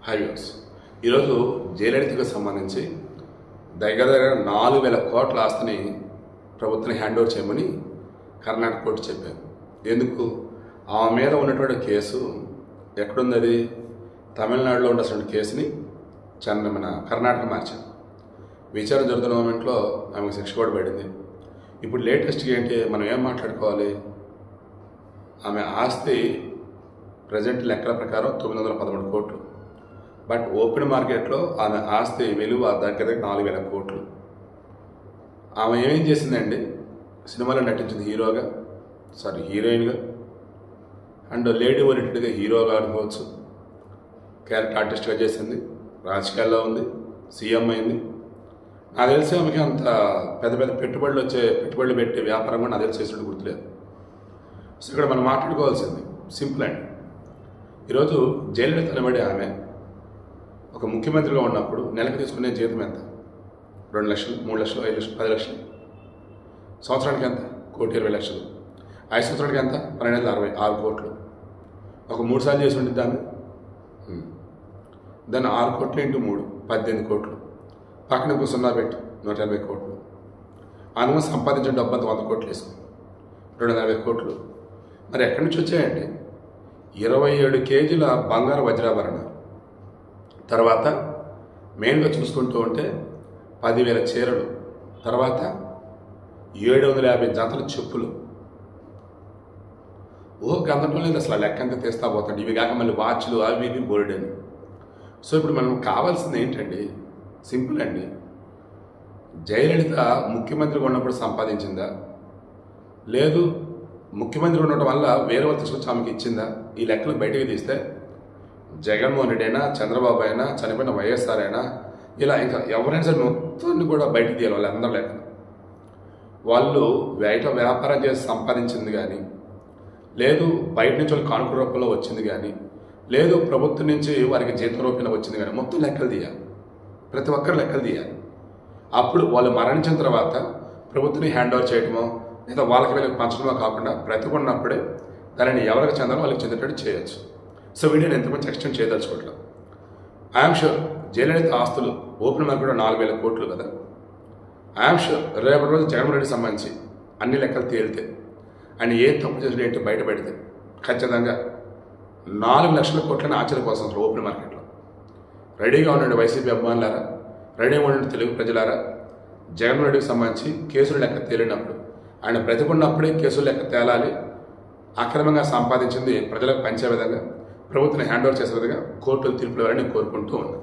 Highways ఈరోజు జయలలితకు సంబంధించి దగ్గర 4,000 కోట్ల ఆస్తిని ప్రభుత్వాన్ని హ్యాండ్ ఓవర్ చేయమని కర్ణాటక కోర్టు చెప్పారు. ఎందుకు? ఆమె మీద ఉన్నటువంటి కేసు ఎక్కడుంది? అది తమిళనాడులో ఉన్నటువంటి కేసుని మన కర్ణాటక మార్చారు. విచారణ జరుగుతున్న మూమెంట్లో ఆమెకు శిక్ష కూడా పడింది. ఇప్పుడు లేటెస్ట్గా ఏంటి, మనం ఏం మాట్లాడుకోవాలి? ఆమె ఆస్తి ప్రజెంట్ లెక్కల ప్రకారం 913 కోట్లు. బట్ ఓపెన్ మార్కెట్లో ఆమె ఆస్తి విలువ దగ్గర 4,000 కోట్లు. ఆమె ఏమేం చేసిందండి? సినిమాలో నటించింది హీరోయిన్గా, అండ్ లేడీ ఓరియంటెడ్గా హీరోగా అనుకోవచ్చు. క్యారెక్టర్ ఆర్టిస్ట్గా చేసింది, రాజకీయాల్లో ఉంది, సీఎం అయింది. నాకు తెలిసి ఆమెకి అంత పెద్ద పెద్ద పెట్టుబడులు పెట్టే వ్యాపారం కూడా నాకు తెలిసి చేసినట్టు గుర్తులేదు. సో ఇక్కడ మనం మాట్లాడుకోవాల్సింది సింపుల్ అండి. ఈరోజు జయలలిత అనబడే ఆమె ఒక ముఖ్యమంత్రిగా ఉన్నప్పుడు నెలకు తీసుకునే జీతం ఎంత? 2 లక్షలు, 3 లక్షలు, 5 లక్షలు, 10 లక్షలు. సంవత్సరానికి ఎంత? 1,20,00,000. 5 సంవత్సరానికి ఎంత? 12,66 కోట్లు. ఒక 3 సార్లు చేసి ఉండిద్ది ఆమె. దాన్ని 6 కోట్లు ఇంటూ 3 18 కోట్లు. పక్కన ఇంకో 0 పెట్టి 180 కోట్లు. ఆమె సంపాదించిన డబ్బు అంత 100 కోట్లు వేసుకుంది, 240 కోట్లు. మరి ఎక్కడి నుంచి వచ్చాయండి? 27 కేజీల బంగారు వజ్రాభరణాలు, తర్వాత మెయిన్గా చూసుకుంటూ ఉంటే 10,000 చీరలు, తర్వాత 750 జతల చెప్పులు. గంటలో లేదు అసలు లెక్క ఎంత తీస్తా పోతాడు. ఇవి కాక మళ్ళీ వాచ్లు అవి ఇవి బోర్డని. సో ఇప్పుడు మనం కావాల్సింది ఏంటండి? సింపుల్ అండి. జయలలిత ముఖ్యమంత్రిగా ఉన్నప్పుడు సంపాదించిందా, లేదు ముఖ్యమంత్రి ఉండటం వల్ల వేరే వాళ్ళు తీసుకొచ్చి ఆమెకి ఇచ్చిందా? ఈ లెక్కలు బయటకు తీస్తే జగన్మోహన్ రెడ్డి అయినా, చంద్రబాబు అయినా, చనిపోయిన వైఎస్ఆర్ అయినా, ఇలా ఇంకా ఎవరైనా సరే మొత్తాన్ని కూడా బయటకు తీయాలి. వాళ్ళందరూ లెక్క వాళ్ళు బయట వ్యాపారం చేసి సంపాదించింది కానీ, లేదు బయట నుంచి వాళ్ళు కానుక రూపంలో వచ్చింది కానీ, లేదు ప్రభుత్వం నుంచి వారికి జీతం రూపంలో వచ్చింది కానీ, మొత్తం లెక్కలు తీయాలి. ప్రతి ఒక్కరు లెక్కలు తీయాలి. అప్పుడు వాళ్ళు మరణించిన తర్వాత ప్రభుత్వాన్ని హ్యాండ్ ఓవర్ చేయడమో లేదా వాళ్ళకి వీళ్ళకి పంచడమో కాకుండా బ్రతికున్నప్పుడే దానిని ఎవరికి చెందాలో వాళ్ళకి చెందేటట్టు చేయొచ్చు. సో వీడియోని ఎంతమంది ఎక్స్టెండ్ చేయదలుచుకోవట్లేదు. ఐఎమ్ షూర్ జయలలిత ఆస్తులు ఓపెన్ మార్కెట్లో 4,000 కోట్లు కదా. ఐఎమ్ షూర్ రేపటి రోజు జగన్మోహన్ రెడ్డికి సంబంధించి అన్ని లెక్కలు తేలితే, ఆయన ఏ తప్పు చేసిన ఏంటి బయటపెడితే ఖచ్చితంగా 4 లక్షల కోట్లని ఆచరణ కోసం ఓపెన్ మార్కెట్లో రెడీగా ఉండండి. వైసీపీ అభిమానులారా, రెడీగా ఉండండి తెలుగు ప్రజలారా. జగన్మోహన్ రెడ్డికి సంబంధించి కేసులు లెక్క తేలినప్పుడు, ఆయన బ్రతికున్నప్పుడే కేసులు లెక్క తేలాలి. అక్రమంగా సంపాదించింది ప్రజలకు పంచే విధంగా, ప్రభుత్వాన్ని హ్యాండ్ ఓవర్ చేసే విధంగా కోర్టులు తీర్పులు ఇవ్వాలని కోరుకుంటూ ఉన్నాను.